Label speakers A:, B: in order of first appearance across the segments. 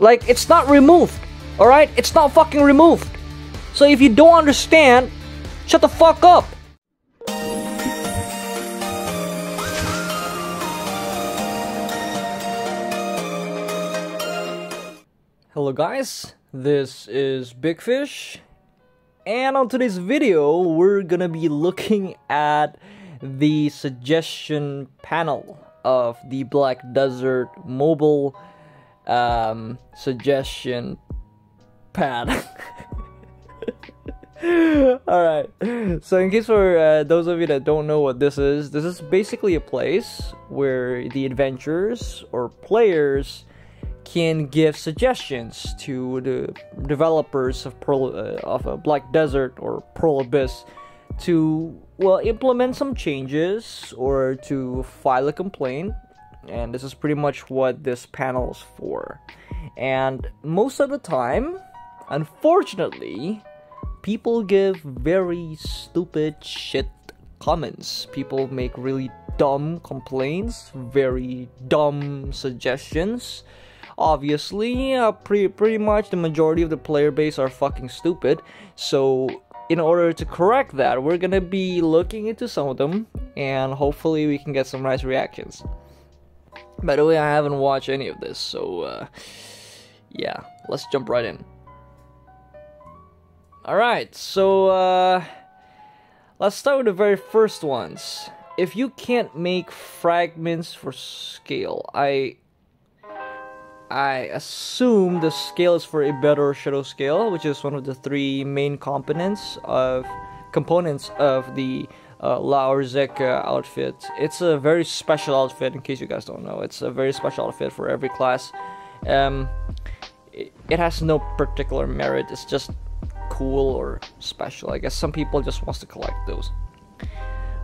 A: Like, it's not removed. Alright? It's not fucking removed. So if you don't understand, shut the fuck up. Hello guys, this is Big Fish, and on today's video we're gonna be looking at the suggestion panel of the Black Desert mobile suggestion pad. Alright, so in case for those of you that don't know what this is basically a place where the adventurers or players can give suggestions to the developers of Black Desert or Pearl Abyss to, well, implement some changes or to file a complaint. And this is pretty much what this panel is for. And most of the time, unfortunately, people give very stupid shit comments. People make really dumb complaints, very dumb suggestions. Obviously, pretty much the majority of the player base are fucking stupid. So in order to correct that, we're gonna be looking into some of them, and hopefully we can get some nice reactions. By the way, I haven't watched any of this, so yeah, let's jump right in. Alright, so let's start with the very first ones. If you can't make fragments for scale, I assume the scale is for a better shadow scale, which is one of the three main components of the Laur Zeka outfit. It's a very special outfit, in case you guys don't know. It's a very special outfit for every class. It has no particular merit. It's just cool or special. I guess some people just wants to collect those.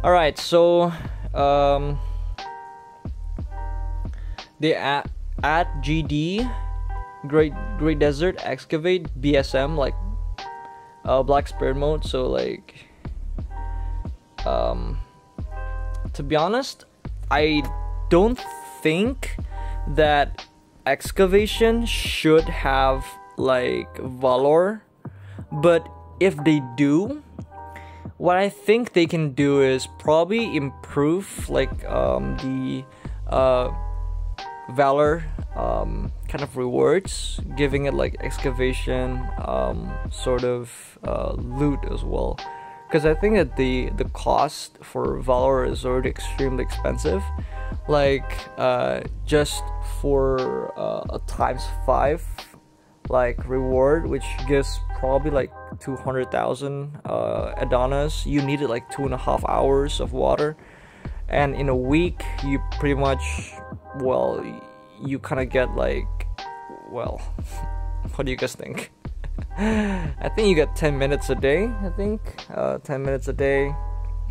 A: Alright, so they at GD Great Desert Excavate BSM, like Black Spirit mode. So like to be honest, I don't think that excavation should have like valor, but if they do, what I think they can do is probably improve like the valor kind of rewards, giving it like excavation sort of loot as well, because I think that the cost for valor is already extremely expensive. Like just for a ×5 like reward, which gives probably like 200,000 Adonas, you needed like 2.5 hours of water, and in a week you pretty much, well, you kind of get like, well, what do you guys think? I think you get 10 minutes a day. I think 10 minutes a day,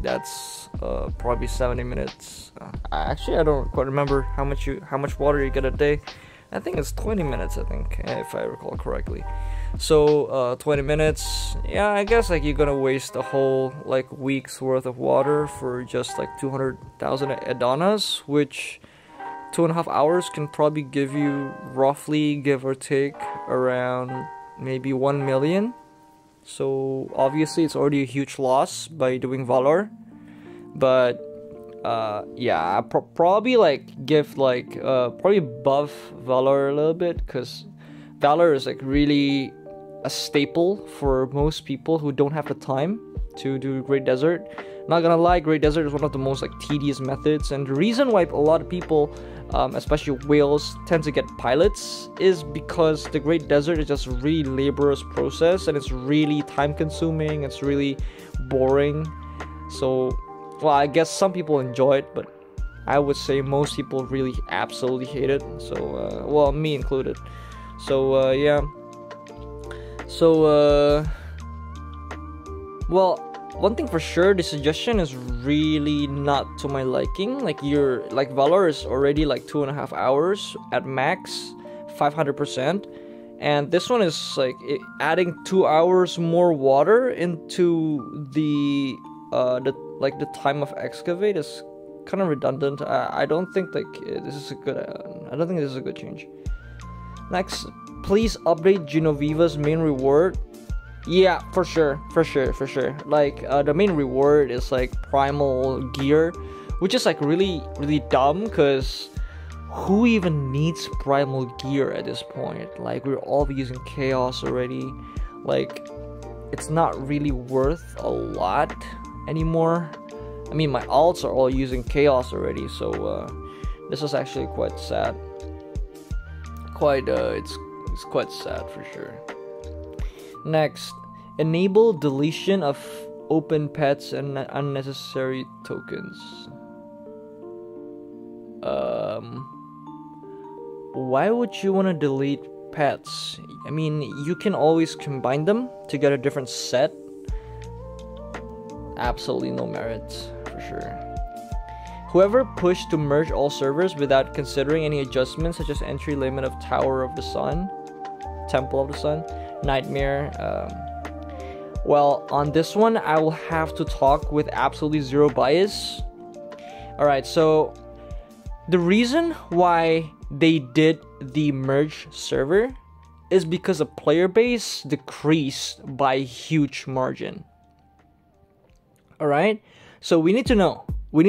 A: that's probably 70 minutes. Actually, I don't quite remember how much water you get a day. I think it's 20 minutes, I think, if I recall correctly. So 20 minutes, yeah, I guess like you're gonna waste a whole like week's worth of water for just like 200,000 Adonas, which 2.5 hours can probably give you roughly, give or take, around maybe 1 million. So obviously it's already a huge loss by doing valor, but yeah, probably like give like probably buff valor a little bit, because valor is like really a staple for most people who don't have the time to do Great Desert. Not gonna lie, Great Desert is one of the most like tedious methods, and the reason why a lot of people, especially whales, tend to get pilots is because the Great Desert is just a really laborious process, and it's really time consuming, it's really boring. So, well, I guess some people enjoy it, but I would say most people really absolutely hate it. So, well, me included. So, yeah. So, well, one thing for sure, the suggestion is really not to my liking. Like, valor is already like 2.5 hours at max, 500%, and this one is like adding 2 hours more water into the time of excavate is kind of redundant. I don't think like this is a good. I don't think this is a good change. Next, please update Genoviva's main reward. Yeah, for sure. Like, the main reward is like Primal gear, which is like really dumb, because who even needs Primal gear at this point? Like, we're all using Chaos already. Like, it's not really worth a lot anymore. I mean, my alts are all using Chaos already, so this is actually quite sad. It's quite sad for sure. Next, enable deletion of open pets and unnecessary tokens. Why would you want to delete pets? I mean, you can always combine them to get a different set. Absolutely no merit for sure. Whoever pushed to merge all servers without considering any adjustments such as entry limit of Tower of the Sun, Temple of the Sun, Nightmare. Well, on this one, I will have to talk with absolutely zero bias. Alright, so the reason why they did the merge server is because the player base decreased by a huge margin. Alright, so we need to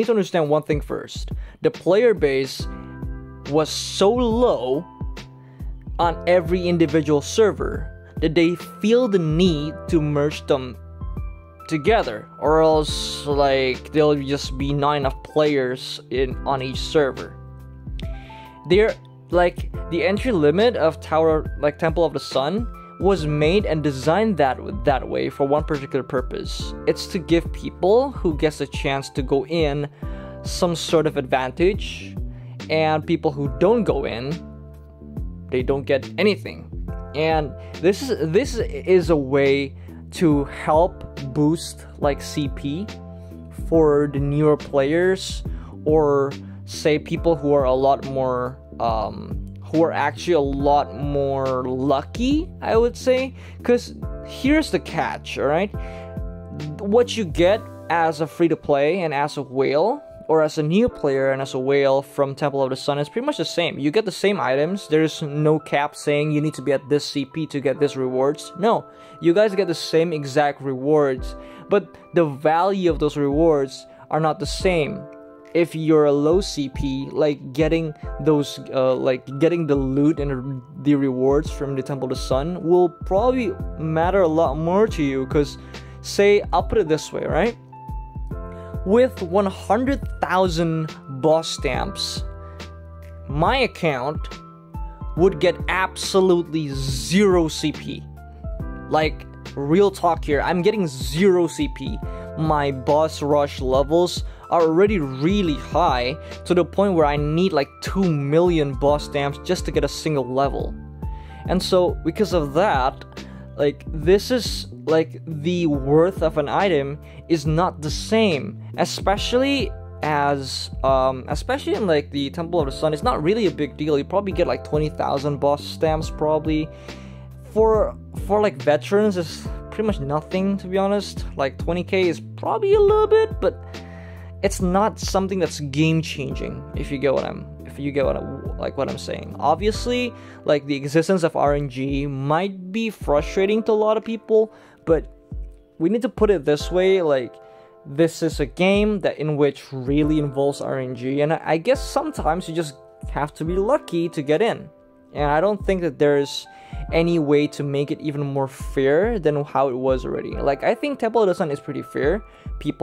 A: understand one thing first. The player base was so low on every individual server that they feel the need to merge them together, or else like there'll just be not enough players on each server. They're like, the entry limit of Temple of the Sun was made and designed that way for one particular purpose. It's to give people who gets a chance to go in some sort of advantage, and people who don't go in, they don't get anything. And this is a way to help boost like CP for the newer players, or say people who are a lot more who are actually a lot more lucky, I would say. Because here's the catch, alright? What you get as a free-to-play and as a whale, or as a new player and as a whale from Temple of the Sun, is pretty much the same. You get the same items. There's no cap saying you need to be at this CP to get this rewards. No, you guys get the same exact rewards, but the value of those rewards are not the same. If you're a low CP, like getting those, getting the loot and the rewards from the Temple of the Sun will probably matter a lot more to you. Because, say, I'll put it this way, right? With 100,000 boss stamps, my account would get absolutely zero CP. Like, real talk here, I'm getting zero CP. My boss rush levels are already really high, to the point where I need like 2 million boss stamps just to get a single level. And so because of that, like, this is like the worth of an item is not the same, especially in like the Temple of the Sun. It's not really a big deal. You probably get like 20,000 boss stamps probably. For like veterans, it's pretty much nothing, to be honest. Like 20k is probably a little bit, but it's not something that's game changing, if you get what I'm saying. Obviously, like, the existence of RNG might be frustrating to a lot of people, but we need to put it this way, like, this is a game in which really involves RNG, and I guess sometimes you just have to be lucky to get in. And I don't think that there's any way to make it even more fair than how it was already. Like, I think Temple of the Sun is pretty fair.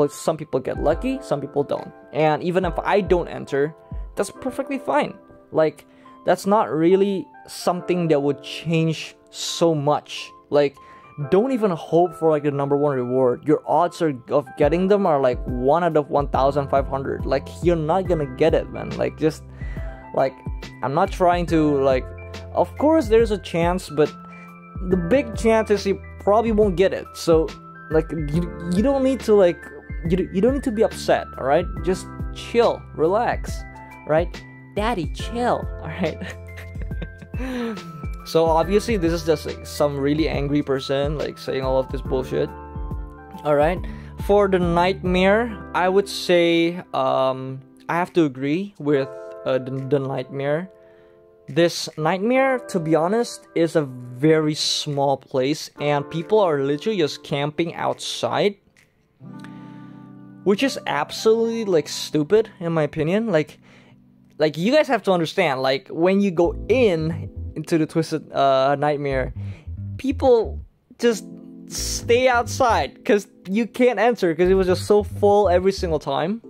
A: Some people get lucky, some people don't. And even if I don't enter, that's perfectly fine. Like, that's not really something that would change so much. Like, don't even hope for like the #1 reward. Your odds of getting them are like 1 out of 1,500. Like, you're not gonna get it, man. Like, just like, I'm not trying to like, of course there's a chance, but the big chance is you probably won't get it. So like, you don't need to like, you don't need to be upset, all right? Just chill, relax, right? Daddy, chill, all right? So obviously this is just like some really angry person like saying all of this bullshit. All right, for the Nightmare, I would say I have to agree with the Nightmare. This nightmare, to be honest, is a very small place, and people are literally just camping outside, which is absolutely like stupid in my opinion. Like you guys have to understand, like when you go into the Twisted Nightmare, people just stay outside because you can't enter because it was just so full every single time.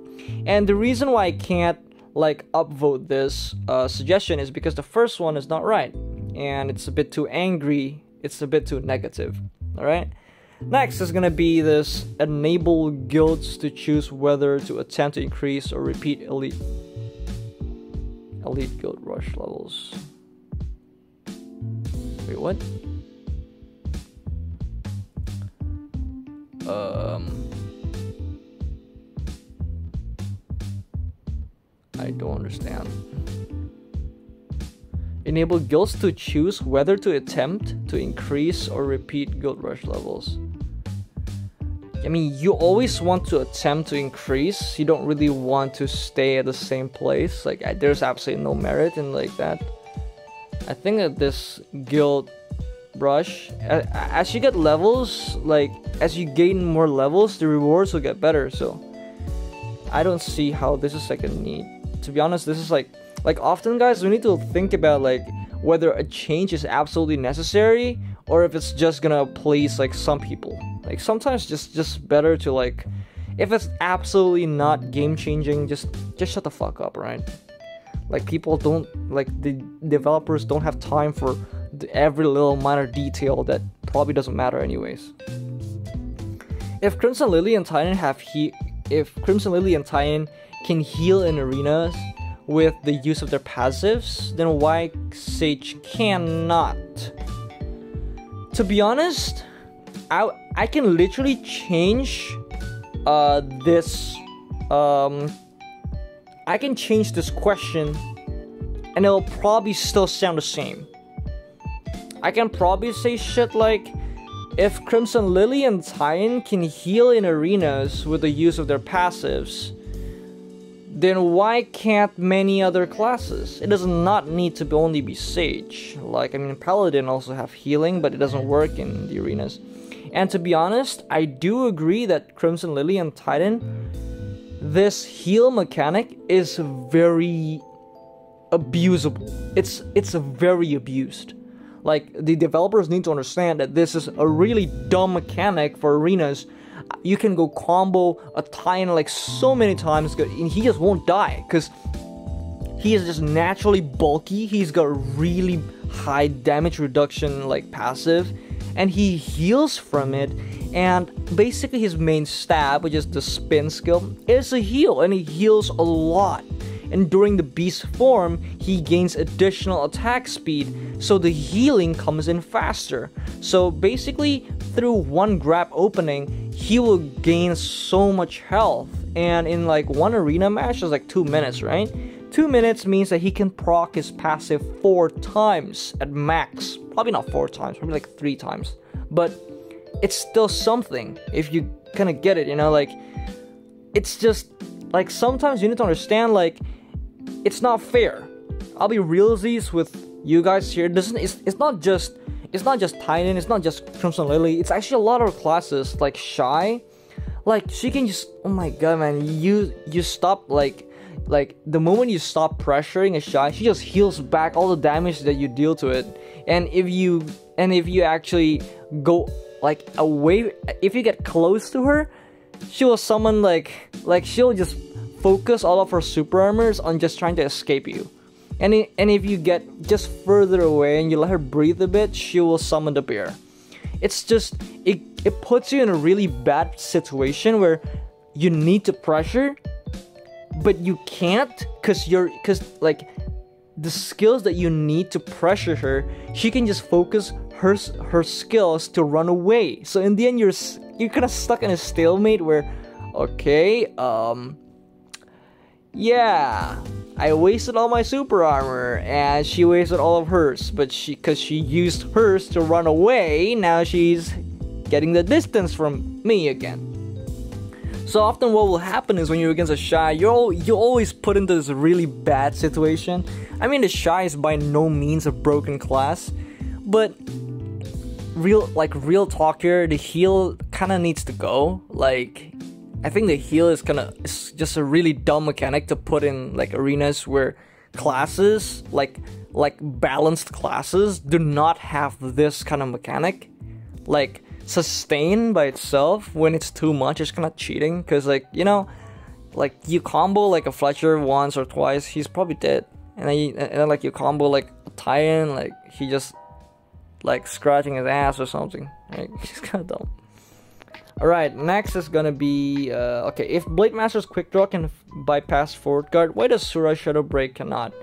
A: And the reason why I can't like upvote this suggestion is because the first one is not right, and it's a bit too angry, it's a bit too negative. All right, next is gonna be this: enable guilds to choose whether to attempt to increase or repeat elite guild rush levels. Wait, what? I don't understand. Enable guilds to choose whether to attempt to increase or repeat guild rush levels. I mean, you always want to attempt to increase. You don't really want to stay at the same place. Like, there's absolutely no merit in like that. I think that this guild rush, as you get levels, like as you gain more levels, the rewards will get better. So I don't see how this is like a need. To be honest, this is like often, guys, we need to think about like whether a change is absolutely necessary or if it's just gonna please like some people. Like sometimes just better to like, if it's absolutely not game changing, just shut the fuck up, right? Like people don't, like the developers don't have time for every little minor detail that probably doesn't matter anyways. If Crimson Lily and Titan can heal in arenas with the use of their passives, then why Sage cannot? To be honest, I can literally change this. I can change this question, and it'll probably still sound the same. I can probably say shit like, if Crimson Lily and Titan can heal in arenas with the use of their passives, then why can't many other classes? It does not need to only be Sage. Like, I mean, Paladin also have healing, but it doesn't work in the arenas. And to be honest, I do agree that Crimson Lily and Titan, this heal mechanic is very abusable. It's very abused. Like, the developers need to understand that this is a really dumb mechanic for arenas. You can go combo a Titan like so many times, and he just won't die because he is just naturally bulky. He's got really high damage reduction like passive, and he heals from it. And basically his main stab, which is the spin skill, is a heal, and he heals a lot. And during the beast form, he gains additional attack speed, so the healing comes in faster. So basically, through one grab opening, he will gain so much health. And in like one arena match, it's like 2 minutes, right? 2 minutes means that he can proc his passive 4 times at max. Probably not 4 times, probably like 3 times. But it's still something if you kind of get it, you know? Like, it's just like sometimes you need to understand, like, it's not fair. I'll be realsies with you guys here. It's not just Titan, it's not just Crimson Lily. It's actually a lot of classes like Shy. Like, she can just, oh my god, man, you stop like the moment you stop pressuring a Shy, she just heals back all the damage that you deal to it. And if you actually go like away, if you get close to her, she will summon like she'll just focus all of her super armors on just trying to escape you. And if you get just further away and you let her breathe a bit, she will summon the bear. It's just, it puts you in a really bad situation where you need to pressure, but you can't because like the skills that you need to pressure her, she can just focus her skills to run away. So in the end, you're kind of stuck in a stalemate where, okay, yeah, I wasted all my super armor, and she wasted all of hers, but because she used hers to run away, now she's getting the distance from me again. So often what will happen is when you're against a Shy, you always put into this really bad situation. I mean, the Shy is by no means a broken class, but real talk here, the heal kind of needs to go. Like, I think the heal is just a really dumb mechanic to put in like arenas where classes, like balanced classes, do not have this kind of mechanic. Like, sustain by itself, when it's too much, it's kind of cheating, because like, you know, like you combo like a Fletcher once or twice, he's probably dead, and then like you combo like a Titan, like he just like scratching his ass or something. Like, he's kind of dumb. Alright, next is gonna be okay, if Blade Master's quick draw can bypass forward guard, why does Sura Shadow Break cannot?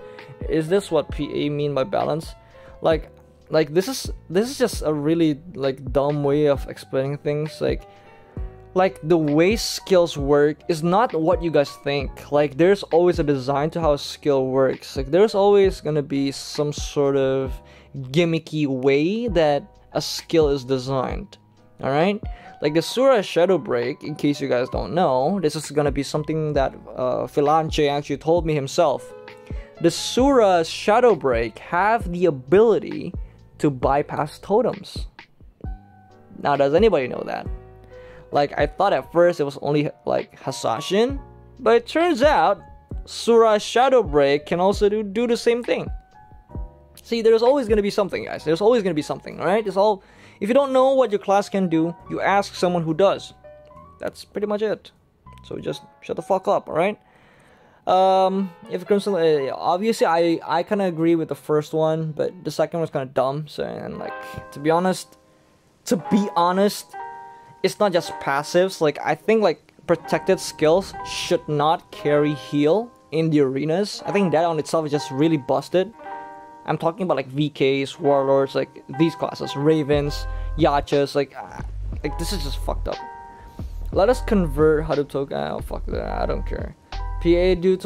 A: Is this what PA mean by balance? Like this is just a really like dumb way of explaining things. Like the way skills work is not what you guys think. Like, there's always a design to how a skill works. Like, there's always gonna be some sort of gimmicky way that a skill is designed. Alright? Like the Sura Shadow Break, in case you guys don't know, this is gonna be something that Philanche actually told me himself. The Sura Shadow Break have the ability to bypass totems. Now, does anybody know that? Like, I thought at first it was only like Hasashin, but it turns out Sura Shadow Break can also do the same thing. See, there's always gonna be something, guys. There's always gonna be something, alright? It's all, if you don't know what your class can do, you ask someone who does. That's pretty much it. So just shut the fuck up, alright? If it comes to obviously I kind of agree with the first one, but the second one's kind of dumb. So, and like, to be honest, it's not just passives. Like, I think like protected skills should not carry heal in the arenas. I think that on itself is just really busted. I'm talking about like VKs, Warlords, like these classes, Ravens, Yachas, like this is just fucked up. Let us convert how to token. Oh, fuck that, I don't care. PA do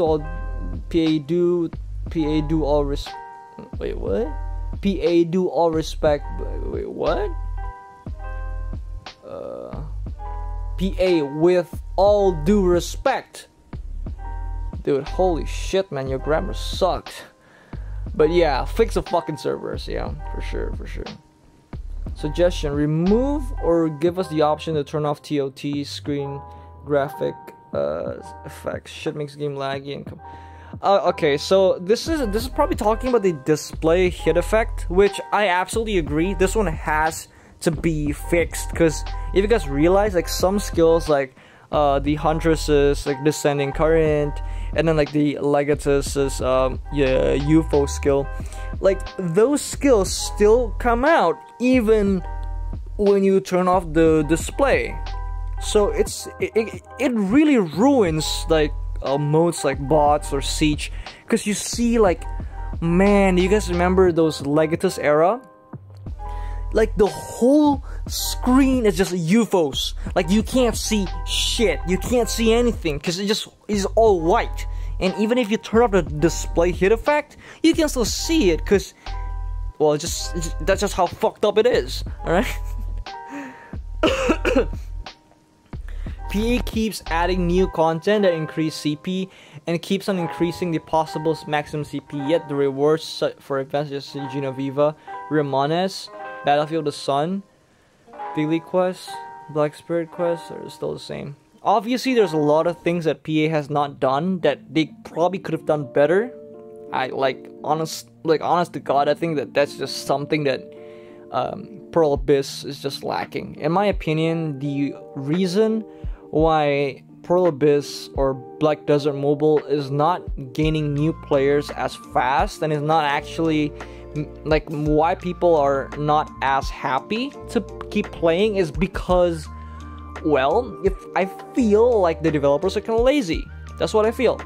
A: all respect. Wait, what? PA do all respect. Wait, what? PA with all due respect. Dude, holy shit, man, your grammar sucks. But yeah, fix the fucking servers. Yeah, for sure. Suggestion: remove or give us the option to turn off TOT screen graphic effects. Shit makes game laggy and okay, so this is probably talking about the display hit effect, which I absolutely agree. This one has to be fixed, because if you guys realize, like some skills like the Huntress's like descending current, and then like the Legatus's UFO skill, like those skills still come out even when you turn off the display. So it really ruins like modes like bots or siege, because you see, like, man, do you guys remember those Legatus era? Like the whole screen is just UFOs. Like, you can't see shit, you can't see anything, because it just is all white. And even if you turn off the display hit effect, you can still see it, because, well, that's just how fucked up it is. Alright. PA keeps adding new content that increase CP and keeps on increasing the possible maximum CP, yet the rewards for events such as Genoviva, Ramones, Battlefield of the Sun, Daily Quest, Black Spirit Quest are still the same. Obviously, there's a lot of things that PA has not done that they probably could have done better. Honest to God, I think that that's just something that Pearl Abyss is just lacking. In my opinion, the reason why Pearl Abyss or Black Desert Mobile is not gaining new players as fast, and is not actually, like, why people are not as happy to keep playing, is because, well, if I feel like the developers are kind of lazy. That's what I feel.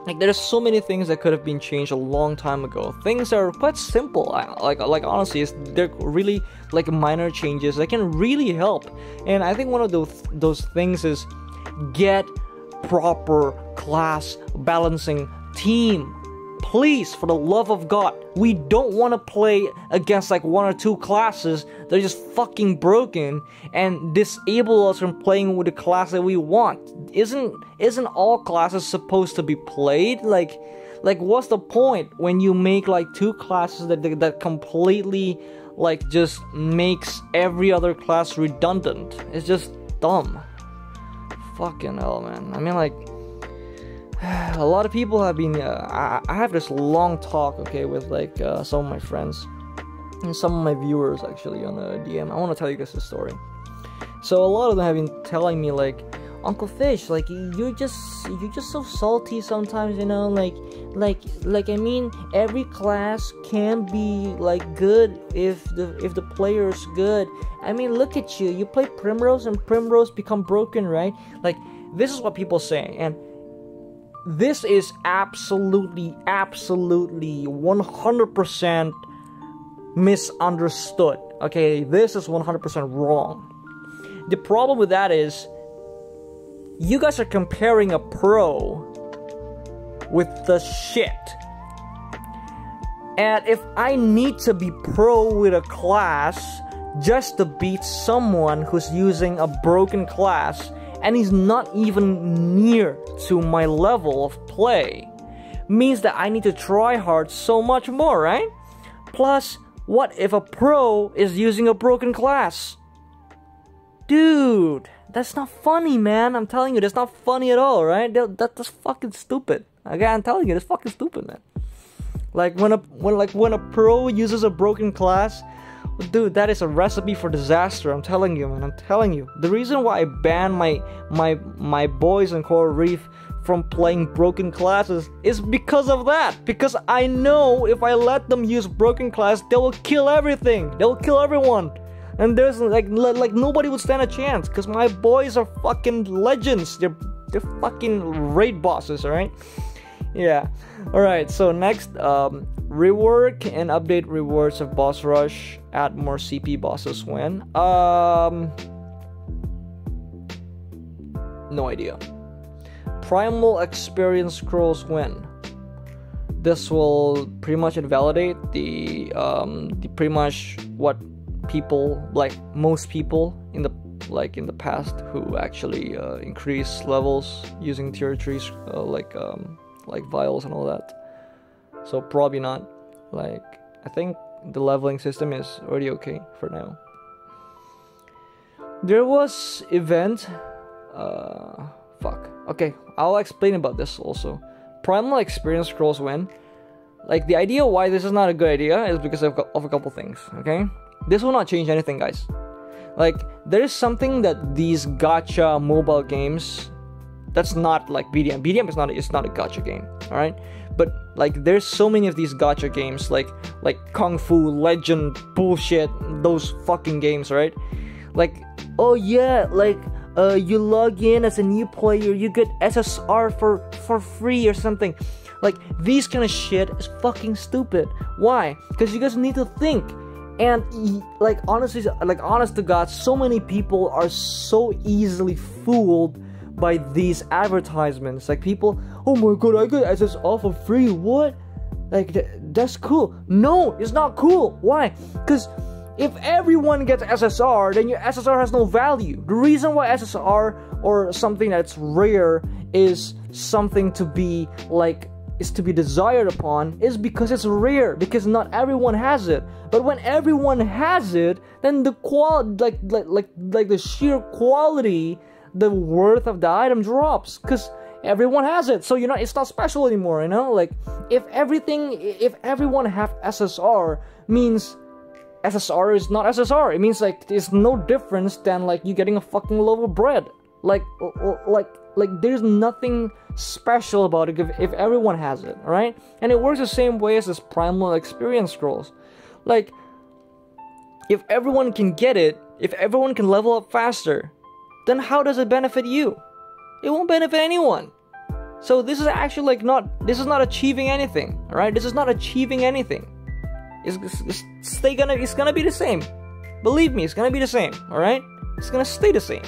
A: Like, there's so many things that could have been changed a long time ago. Things are quite simple. Like honestly, they're really like minor changes that can really help. And I think one of those things is get proper class balancing team please, for the love of God, we don't want to play against like 1 or 2 classes that are just fucking broken and disable us from playing with the class that we want. Isn't all classes supposed to be played? Like what's the point when you make like 2 classes that completely like just makes every other class redundant? It's just dumb. Fucking hell, man. I mean, like, a lot of people have been I have this long talk, okay, with like some of my friends and some of my viewers actually on the DM. I want to tell you guys this story. So a lot of them have been telling me like, Uncle Fish, like you're just so salty sometimes, you know, like I mean, every class can be like good if the player is good. I mean, look at you. You play Primrose and Primrose become broken, right? Like, this is what people say, and this is absolutely 100% misunderstood. Okay, this is 100% wrong. The problem with that is, you guys are comparing a pro with the shit. And if I need to be pro with a class just to beat someone who's using a broken class and he's not even near to my level of play, means that I need to try hard so much more, right? Plus, what if a pro is using a broken class? Dude, that's not funny, man. I'm telling you, that's not funny at all, right? That's fucking stupid. Okay, I'm telling you, that's fucking stupid, man. Like when a pro uses a broken class, dude, that is a recipe for disaster. I'm telling you, man. I'm telling you. The reason why I banned my boys in Coral Reef from playing broken classes is because of that. Because I know if I let them use broken class, they will kill everything. They will kill everyone. And there's like nobody would stand a chance, because my boys are fucking legends. They're fucking raid bosses, alright? Yeah. Alright, so next, rework and update rewards of boss rush. Add more CP bosses when. No idea. Primal experience scrolls when. This will pretty much invalidate the pretty much what people, like most people in the past who actually increase levels using tier 3s like vials and all that. So probably not. Like, I think the leveling system is already okay for now. There was event fuck. Okay, I'll explain about this also. Primal experience scrolls when. Like, the idea why this is not a good idea is because of a couple things, okay? This will not change anything, guys. Like, there is something that these gacha mobile games, that's not like BDM. BDM is not a gacha game, all right? But like, there's so many of these gacha games, like Kung Fu Legend bullshit, those fucking games, right? Like, oh yeah, like you log in as a new player, you get SSR for free or something. Like, these kind of shit is fucking stupid. Why? Because you guys need to think. And like, honestly, like, honest to God, so many people are so easily fooled by these advertisements. Like, people, oh my god, I got SSR for free. What? Like, that's cool. No, it's not cool. Why? Because if everyone gets SSR, then your SSR has no value. The reason why SSR or something that's rare is something to be like, is to be desired upon, is because it's rare, because not everyone has it. But when everyone has it, then the like the sheer quality, the worth of the item drops, because everyone has it. So, you know, it's not special anymore, you know? Like, if everyone have SSR, means SSR is not SSR. It means like there's no difference than like you getting a fucking loaf of bread. Like there's nothing special about it if everyone has it, alright? And it works the same way as this Primal experience scrolls. Like, if everyone can get it, if everyone can level up faster, then how does it benefit you? It won't benefit anyone. So this is actually like this is not achieving anything, alright? This is not achieving anything. It's gonna be the same. Believe me, it's gonna be the same, alright? It's gonna stay the same.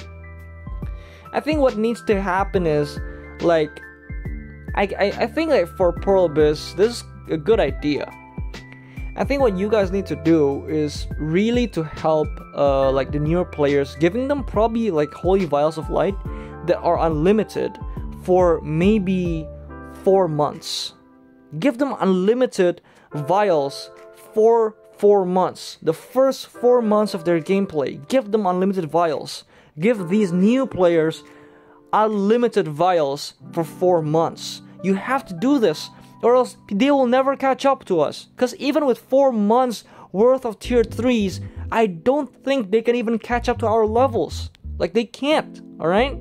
A: I think what needs to happen is, like, I think like for Pearl Abyss, this a good idea. I think what you guys need to do is really to help like the newer players, giving them probably like holy vials of light that are unlimited for maybe 4 months. Give them unlimited vials for 4 months. The first 4 months of their gameplay, give them unlimited vials. Give these new players unlimited vials for 4 months. You have to do this, or else they will never catch up to us. Because even with 4 months worth of tier 3s, I don't think they can even catch up to our levels. Like, they can't, alright?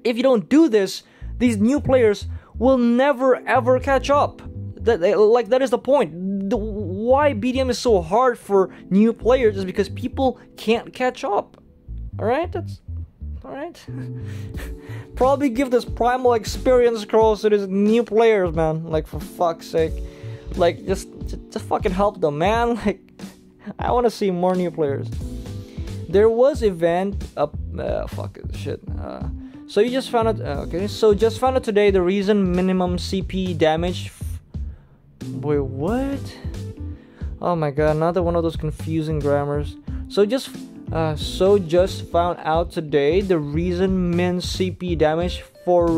A: If you don't do this, these new players will never ever catch up. That is the point. Why BDM is so hard for new players is because people can't catch up. Alright? That's alright. Probably give this Primal experience scrolls to these new players, man. Like, for fuck's sake. Like, just fucking help them, man. Like, I want to see more new players. There was event fuck it, shit. So you just found out, okay, so just found out today the reason minimum CP damage. Wait, what? Oh my god, another one of those confusing grammars. So just found out today the reason min CP damage for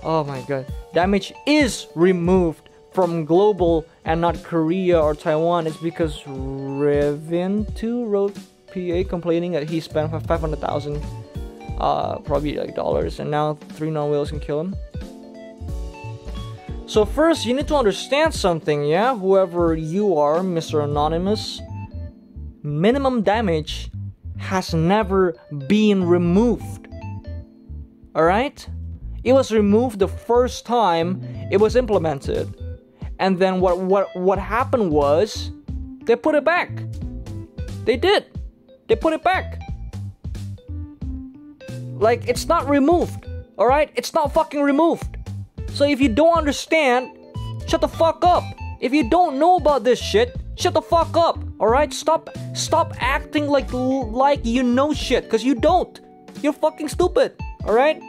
A: oh my god, damage is removed from global and not Korea or Taiwan is because Revin2 wrote PA complaining that he spent 500,000 probably like dollars, and now 3 non-whales can kill him. So first, you need to understand something, yeah? Whoever you are, Mr. Anonymous, minimum damage has never been removed. Alright? It was removed the first time it was implemented. And then what happened was, they put it back. They did. They put it back. Like, it's not removed. Alright? It's not fucking removed. So if you don't understand, shut the fuck up. If you don't know about this shit, shut the fuck up. Alright? Stop acting like you know shit, cause you don't. You're fucking stupid. Alright?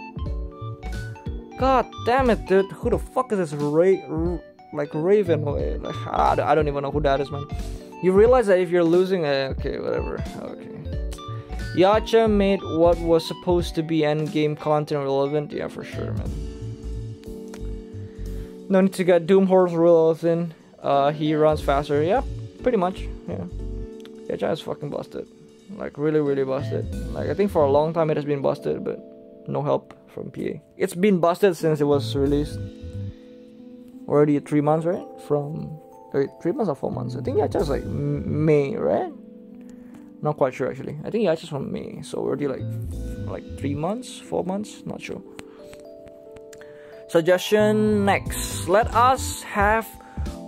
A: God damn it, dude. Who the fuck is this Raven? Like, I don't even know who that is, man. You realize that if you're losing, okay, whatever. Okay. Yacha made what was supposed to be endgame content relevant. Yeah, for sure, man. No need to get Doom Horse relevant. He runs faster. Yeah, pretty much. Yeah. Yacha is fucking busted. Like, really, really busted. Like, I think for a long time it has been busted, but no help from PA. It's been busted since it was released. Already 3 months, right? Wait, 3 months or 4 months? I think Yacha's like May, right? Not quite sure actually. I think Yacha's from May, so already like 3 months, 4 months, not sure. Suggestion next. Let us have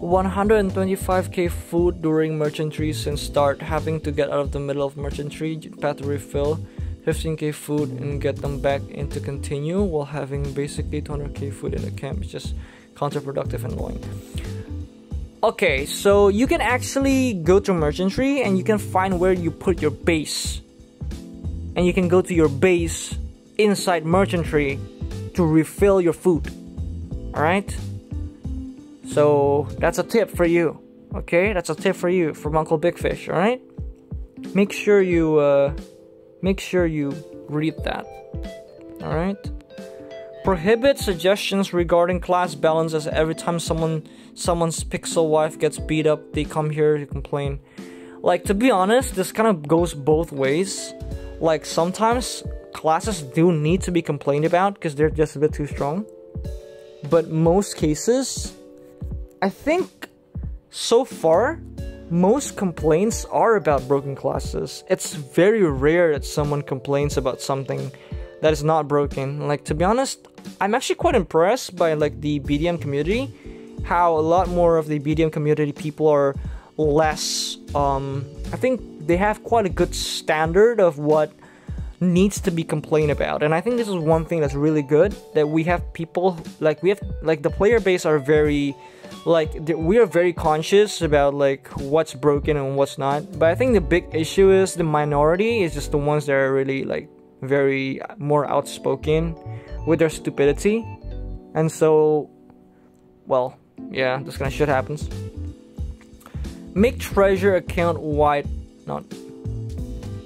A: 125k food during merchantry since start having to get out of the middle of merchantry path to refill 15k food and get them back into continue while having basically 200k food in the camp. It's just counterproductive and annoying. Okay, so you can actually go to merchantry and you can find where you put your base. And you can go to your base inside merchantry to refill your food. Alright? So that's a tip for you. Okay, that's a tip for you from Uncle Big Fish, alright? Make sure you read that. Alright? Prohibit suggestions regarding class balances. Every time someone's pixel wife gets beat up, they come here to complain. Like, to be honest, this kind of goes both ways. Like, sometimes classes do need to be complained about because they're just a bit too strong. But most cases, I think so far, most complaints are about broken classes. It's very rare that someone complains about something that is not broken. Like, to be honest, I'm actually quite impressed by like the BDM community. How a lot more of the BDM community people are less, I think they have quite a good standard of what needs to be complained about. And I think this is one thing that's really good, that we have people, like the player base are very, we are very conscious about like what's broken and what's not. But I think the big issue is the minority is just the ones that are really like very more outspoken with their stupidity. And so, well, Yeah, this kind of shit happens. Make treasure account white. Not.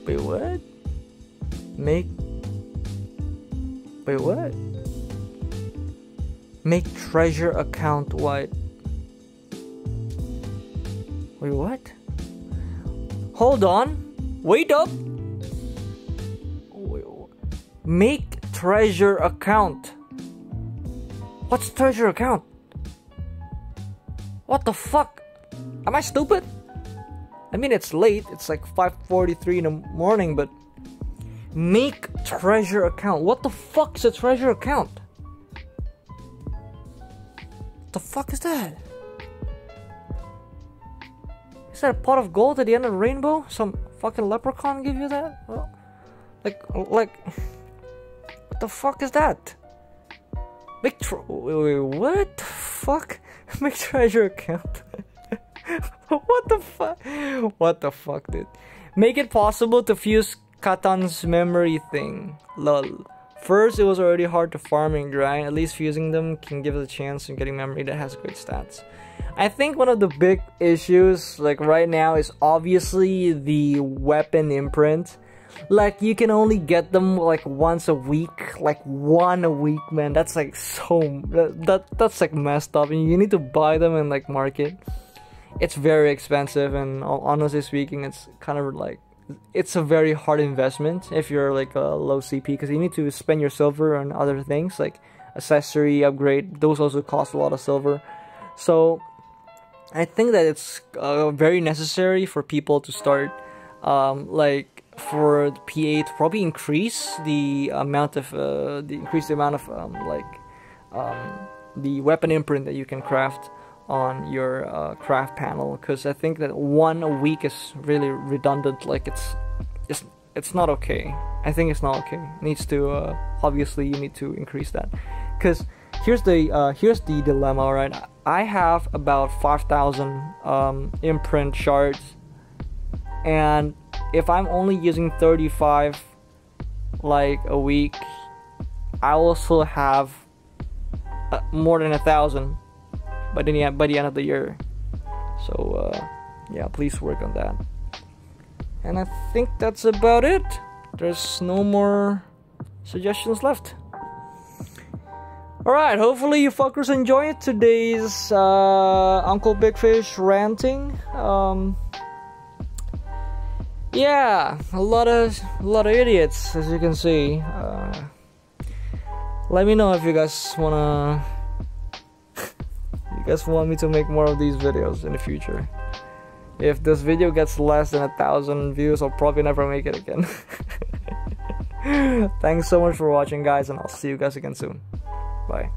A: Wait, what? Make. Wait, what? Make treasure account white. Wait, what? Hold on. Wait up. Wait, make treasure account. What's treasure account? What the fuck? Am I stupid? I mean, it's late. It's like 5:43 in the morning, but make treasure account. What the fuck is a treasure account? What the fuck is that? Is that a pot of gold at the end of the rainbow? Some fucking leprechaun give you that? Well, like, what the fuck is that? Wait, what the fuck? Make treasure account. What the fuck? What the fuck, dude? Make it possible to fuse Katan's memory thing. Lol. First, it was already hard to farm and grind. At least fusing them can give us a chance of getting memory that has great stats. I think one of the big issues, like right now, is obviously the weapon imprint. Like, you can only get them like once a week, like one a week, man. That's like that's like messed up, and you need to buy them in like market. It's very expensive, and honestly speaking, it's kind of like, it's a very hard investment if you're like a low CP, because you need to spend your silver on other things like accessory upgrade. Those also cost a lot of silver. So I think that it's very necessary for people to start like for the PA to probably increase the amount of the weapon imprint that you can craft on your craft panel, because I think that one a week is really redundant. Like, it's not okay. I think it's not okay. It needs to obviously you need to increase that, because here's the dilemma, right? I have about 5,000 imprint shards, and if I'm only using 35 like a week, I will still have more than 1,000 by the end of the year. So yeah, please work on that. And I think that's about it. There's no more suggestions left. Alright, hopefully you fuckers enjoyed today's Uncle Big Fish ranting. Yeah, a lot of idiots, as you can see. Let me know if you guys want me to make more of these videos in the future. If this video gets less than 1,000 views, I'll probably never make it again. Thanks so much for watching, guys, and I'll see you guys again soon. Bye.